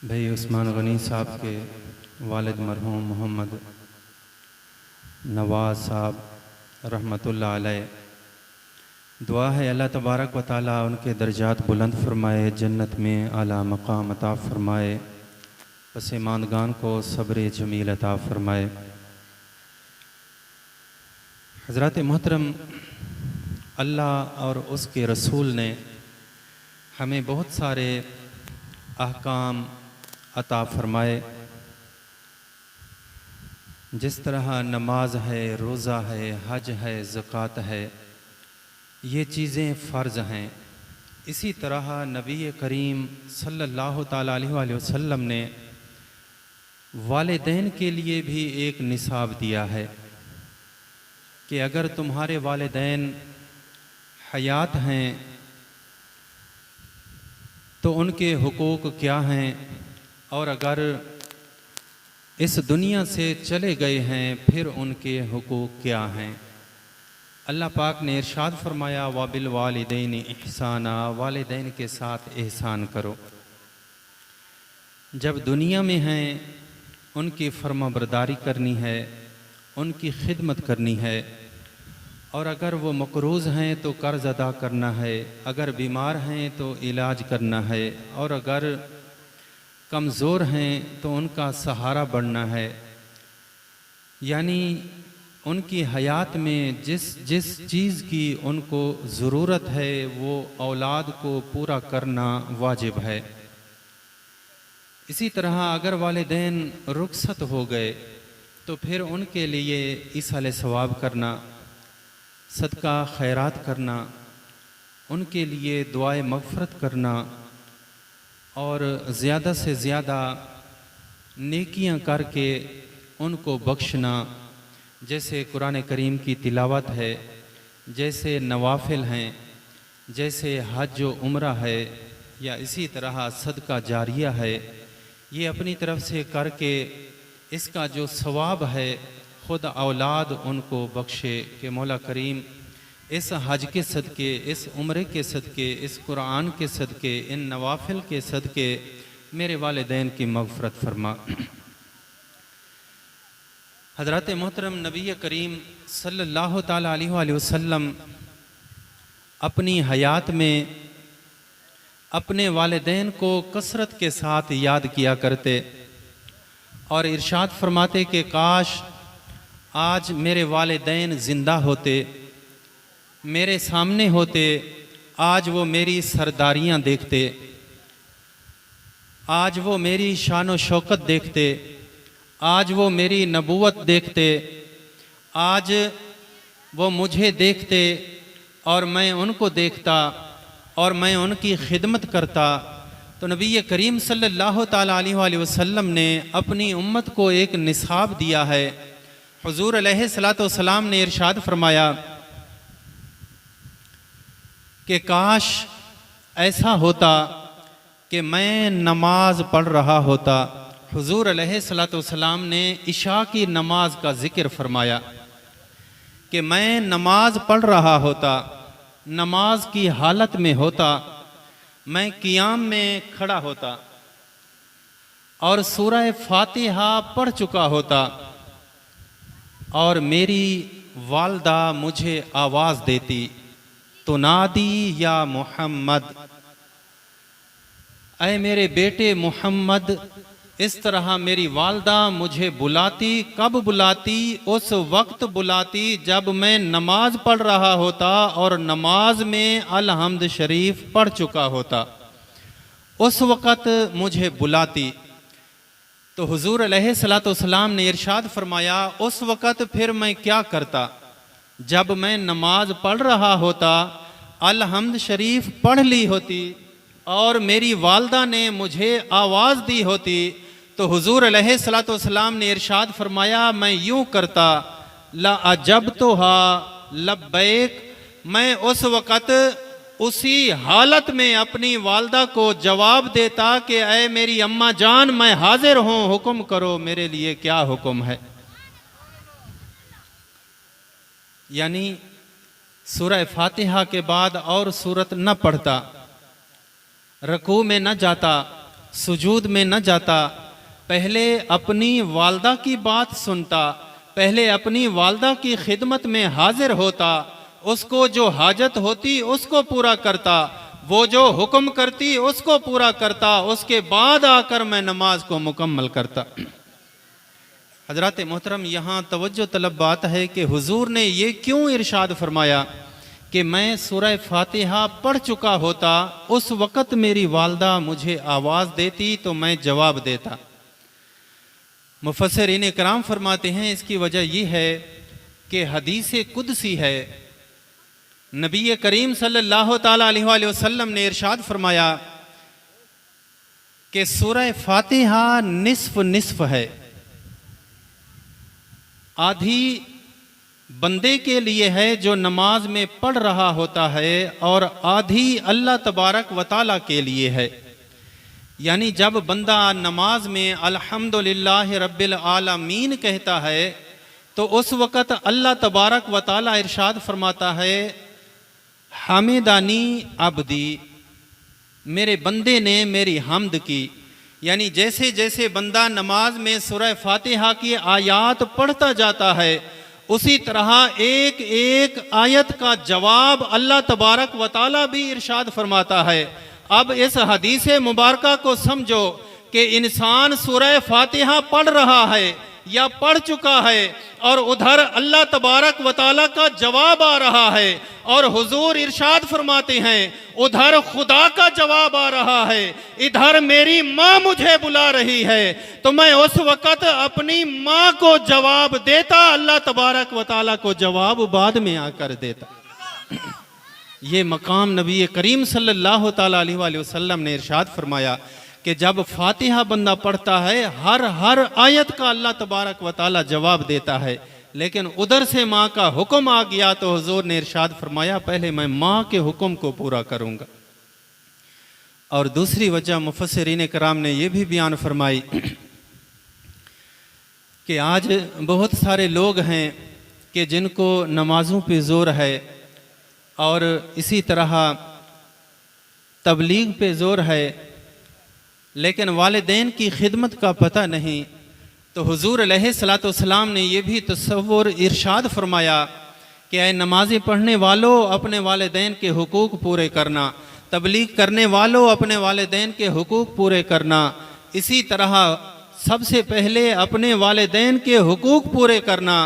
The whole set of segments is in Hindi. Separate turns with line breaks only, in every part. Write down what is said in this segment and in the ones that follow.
भाई उस्मान गनी साहब के वालिद मरहूम मोहम्मद नवाज़ साहब रहमतुल्लाह अलैह, दुआ है अल्लाह तबारक व तआला उनके दर्जात बुलंद फरमाए, जन्नत में आला मकाम अता फरमाए, पसमानदगान को सब्र जमील अता फरमाए। हज़रत मोहतरम, अल्लाह और उसके रसूल ने हमें बहुत सारे अहकाम अता फरमाए। जिस तरह नमाज है, रोज़ा है, हज है, ज़कात है, ये चीज़ें फ़र्ज़ हैं। इसी तरह नबी करीम सल्लल्लाहु ताला अलैहि वसल्लम ने वालिदैन के लिए भी एक निसाब दिया है कि अगर तुम्हारे वालिदैन हयात हैं तो उनके हुकूक क्या हैं, और अगर इस दुनिया से चले गए हैं फिर उनके हुकूक क्या हैं। अल्लाह पाक ने इरशाद फरमाया, वाबिल वालिदैन इहसाना, वालिदैन के साथ एहसान करो। जब दुनिया में हैं उनकी फरमाबरदारी करनी है, उनकी खिदमत करनी है, और अगर वो मकरूज़ हैं तो कर्ज़ अदा करना है, अगर बीमार हैं तो इलाज करना है, और अगर कमज़ोर हैं तो उनका सहारा बनना है। यानी उनकी हयात में जिस जिस चीज़ की उनको ज़रूरत है वो औलाद को पूरा करना वाजिब है। इसी तरह अगर वालिदैन रुखसत हो गए तो फिर उनके लिए इसाले सवाब करना, सदका खैरात करना, उनके लिए दुआए मग़फ़रत करना और ज़्यादा से ज़्यादा नेकियां करके उनको बख्शना, जैसे कुरान करीम की तिलावत है, जैसे नवाफिल हैं, जैसे हज व उम्रा है, या इसी तरह सदका जारिया है। ये अपनी तरफ से करके इसका जो सवाब है ख़ुद औलाद उनको बख्शे कि मौला करीम इस हज के सदक़े, इस उम्रे के सदक़े, इस कुरान के सदक़े, इन नवाफिल के सदक़े मेरे वालिदैन की मग़फ़रत फरमा। हज़रत मोहतरम नबी करीम सल्लल्लाहु ताला अलैहि वसल्लम अपनी हयात में अपने वालिदैन को कसरत के साथ याद किया करते और इरशाद फरमाते कि काश आज मेरे वालिदैन ज़िंदा होते, मेरे सामने होते, आज वो मेरी सरदारियाँ देखते, आज वो मेरी शान व शौकत देखते, आज वो मेरी नबूवत देखते, आज वो मुझे देखते और मैं उनको देखता और मैं उनकी खिदमत करता। तो नबी करीम सल्लल्लाहु ताला अलैहि वसल्लम ने अपनी उम्मत को एक निसाब दिया है। हुज़ूर अलैहिस्सलातु वस्सलाम ने इरशाद फरमाया कि काश ऐसा होता कि मैं नमाज पढ़ रहा होता। हुज़ूर अलैहिस्सलातु वस्सलाम ने इशा की नमाज का ज़िक्र फरमाया कि मैं नमाज पढ़ रहा होता, नमाज की हालत में होता, मैं क़ियाम में खड़ा होता और सूरह फातिहा पढ़ चुका होता और मेरी वालदा मुझे आवाज़ देती, तुनादी या मोहम्मद, ऐ मेरे बेटे मोहम्मद। इस तरह मेरी वालदा मुझे बुलाती। कब बुलाती? उस वक्त बुलाती जब मैं नमाज पढ़ रहा होता और नमाज में अल हम्द शरीफ पढ़ चुका होता, उस वक़्त मुझे बुलाती। तो हुज़ूर अलैहिस्सलातु वस्सलाम ने इरशाद फरमाया, उस वक़्त फिर मैं क्या करता? जब मैं नमाज पढ़ रहा होता, अल हम्द शरीफ पढ़ ली होती और मेरी वालदा ने मुझे आवाज़ दी होती, तो हुज़ूर अलैहिस्सलातु वस्सलाम ने इरशाद फरमाया, मैं यूँ करता, ला अजबतुहा लब्बैक, मैं उस वक़्त उसी हालत में अपनी वालदा को जवाब देता कि ऐ मेरी अम्मा जान, मैं हाजिर हूँ, हुक्म करो, मेरे लिए क्या हुक्म है। यानी सूरह फातिहा के बाद और सूरत न पढ़ता, रकू में न जाता, सुजूद में न जाता, पहले अपनी वालदा की बात सुनता, पहले अपनी वालदा की खिदमत में हाजिर होता, उसको जो हाजत होती उसको पूरा करता, वो जो हुक्म करती उसको पूरा करता, उसके बाद आकर मैं नमाज को मुकम्मल करता। हजरत मोहतरम, यहाँ तवज्जो तलब बात है कि हुजूर ने ये क्यों इरशाद फरमाया कि मैं सूरह फातिहा पढ़ चुका होता, उस वक़्त मेरी वालदा मुझे आवाज़ देती तो मैं जवाब देता। मुफस्सिरीन कराम फरमाते हैं इसकी वजह यह है कि हदीस कुदसी है, नबी करीम सल्लल्लाहु ताला अलैहि वसल्लम ने इरशाद फरमाया कि सूरह फातिहा निस्फ निस्फ है, आधी बंदे के लिए है जो नमाज में पढ़ रहा होता है और आधी अल्लाह तबारक व तआला के लिए है। यानी जब बंदा नमाज में अल्हम्दुलिल्लाह रब्बिल आलमीन कहता है तो उस वक़्त अल्लाह तबारक व तआला इरशाद फरमाता है, हामिदानी अब्दी, मेरे बंदे ने मेरी हम्द की। यानी जैसे जैसे बंदा नमाज में सूरह फातिहा की आयत पढ़ता जाता है, उसी तरह एक एक आयत का जवाब अल्लाह तबारक व तआला भी इरशाद फरमाता है। अब इस हदीस मुबारका को समझो कि इंसान सूरह फातिहा पढ़ रहा है या पढ़ चुका है और उधर अल्लाह तबारक व तआला का जवाब आ रहा है और हुजूर इरशाद फरमाते हैं उधर खुदा का जवाब आ रहा है, इधर मेरी माँ मुझे बुला रही है, तो मैं उस वक़्त अपनी माँ को जवाब देता, अल्लाह तबारक व तआला को जवाब बाद में आकर देता। ये मकाम नबी करीम सल्लल्लाहु ताला अलैहि वसल्लम ने इरशाद फरमाया कि जब फातिहा बंदा पढ़ता है हर आयत का अल्लाह तबारक व तआला जवाब देता है, लेकिन उधर से माँ का हुक्म आ गया तो हुजूर ने इरशाद फरमाया पहले मैं माँ के हुक्म को पूरा करूँगा। और दूसरी वजह मुफस्सिरीन कराम ने यह भी बयान फरमाई कि आज बहुत सारे लोग हैं कि जिनको नमाज़ों पे ज़ोर है और इसी तरह तबलीग पे ज़ोर है, लेकिन वालिदैन की खिदमत का पता नहीं। तो हुजूर अलैहिस्सलातु वस्सलाम ने यह भी तसव्वुर इरशाद फरमाया कि ऐ नमाज़ें पढ़ने वालों अपने वालिदैन के हुकूक पूरे करना, तबलीग करने वालों अपने वालिदैन के हुकूक पूरे करना, इसी तरह सबसे पहले अपने वालिदैन के हुकूक पूरे करना।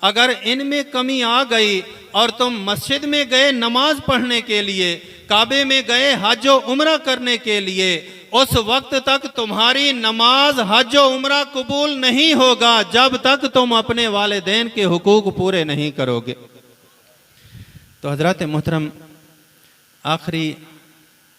अगर इनमें कमी आ गई और तुम मस्जिद में गए नमाज पढ़ने के लिए, काबे में गए हज व उम्रा करने के लिए, उस वक्त तक तुम्हारी नमाज हज व उम्रा कबूल नहीं होगा जब तक तुम अपने वालिदैन के हुकूक पूरे नहीं करोगे। तो हजरत मोहतरम, आखिरी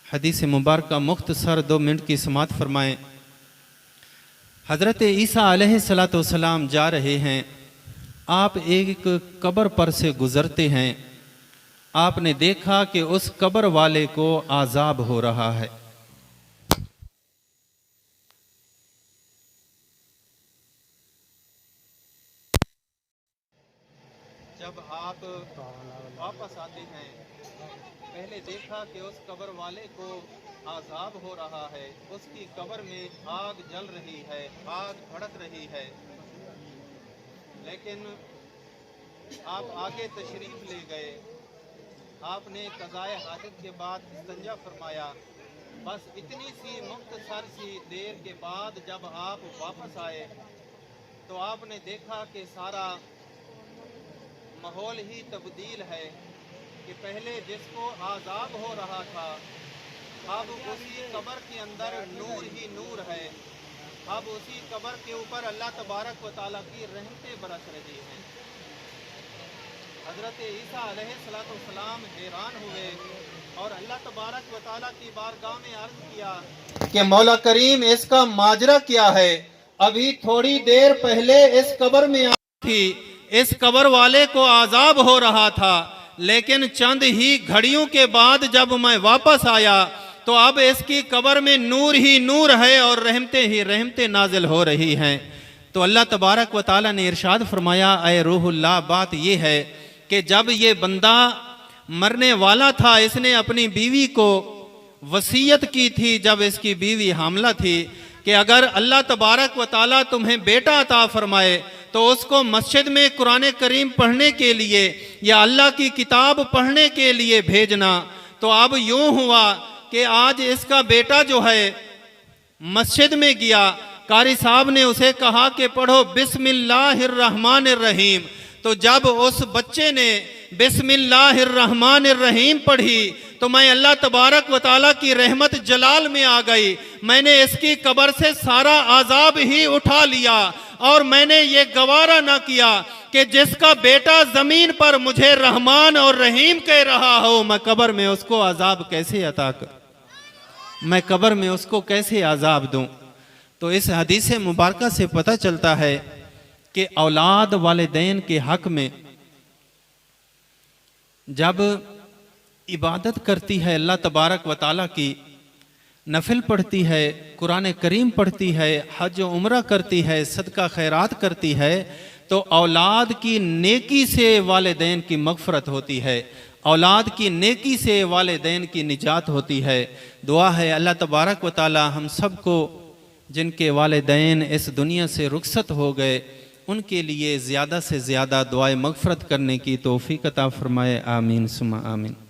हदीस मुबारक मुख्तसर 2 मिनट की समात फरमाएं। हजरत ईसा अलैहिस्सलातु वस्सलाम जा रहे हैं, आप एक कब्र पर से गुजरते हैं, आपने देखा कि उस कब्र वाले को आज़ाब हो रहा है। जब आप वापस आते हैं, पहले देखा कि उस कब्र वाले को आज़ाब हो रहा है, उसकी कब्र में आग जल रही है, आग भड़क रही है, लेकिन आप आगे तशरीफ ले गए, आपने कज़ाए हाजत के बाद इस्तंजा फरमाया। बस इतनी सी मुख्तसर सी देर के बाद जब आप वापस आए तो आपने देखा कि सारा माहौल ही तब्दील है कि पहले जिसको आज़ाब हो रहा था अब उसी कब्र के अंदर नूर ही नूर है, अब उसी कब्र के ऊपर अल्लाह तबारक व तआला की रहमतें बरस रही हैं। हज़रत ईसा अलैहिस्सलातु वस्सलाम हैरान हुए और अल्लाह तबारक व तआला की बारगाह में अर्ज किया कि मौला करीम इसका माजरा क्या है। अभी थोड़ी देर पहले इस कब्र में आई थी, इस कब्र वाले को आज़ाब हो रहा था, लेकिन चंद ही घड़ियों के बाद जब मैं वापस आया तो अब इसकी कब्र में नूर ही नूर है और रहमतें ही रहमतें नाजिल हो रही हैं। तो अल्लाह तबारक व तआला ने इरशाद फरमाया, ऐ रूहुल्लाह, बात यह है कि जब ये बंदा मरने वाला था, इसने अपनी बीवी को वसीयत की थी जब इसकी बीवी हामला थी कि अगर अल्लाह तबारक व ताला तुम्हें बेटा अता फरमाए तो उसको मस्जिद में कुरान करीम पढ़ने के लिए या अल्लाह की किताब पढ़ने के लिए भेजना। तो अब यूं हुआ कि आज इसका बेटा जो है मस्जिद में गया, कारी साहब ने उसे कहा कि पढ़ो बिस्मिल्लाहिर्रहमानिर्रहीम। तो जब उस बच्चे ने बिस्मिल्लाहिर्रहमानिर्रहीम पढ़ी तो मैं अल्लाह तबारक व ताला की रहमत जलाल में आ गई। मैंने इसकी कब्र से सारा आज़ाब ही उठा लिया और मैंने ये गवारा ना किया कि जिसका बेटा जमीन पर मुझे रहमान और रहीम कह रहा हो, मैं कब्र में उसको आज़ाब कैसे अता कर, मैं कब्र में उसको कैसे आज़ाब दूं। तो इस हदीस मुबारका से पता चलता है कि औलाद वालिदैन के हक में जब इबादत करती है अल्लाह तबारक व ताला की, नफिल पढ़ती है, कुरान करीम पढ़ती है, हज उम्रा करती है, सदका खैरात करती है, तो औलाद की नेकी से वालिदैन की मगफरत होती है, औलाद की नेकी से वालिदैन की निजात होती है। दुआ है अल्लाह तबारक व ताला हम सबको जिनके वालिदैन इस दुनिया से रुखसत हो गए उनके लिए ज़्यादा से ज़्यादा दुआए मगफरत करने की तौफीक अता फरमाए। आमीन सुमा आमीन।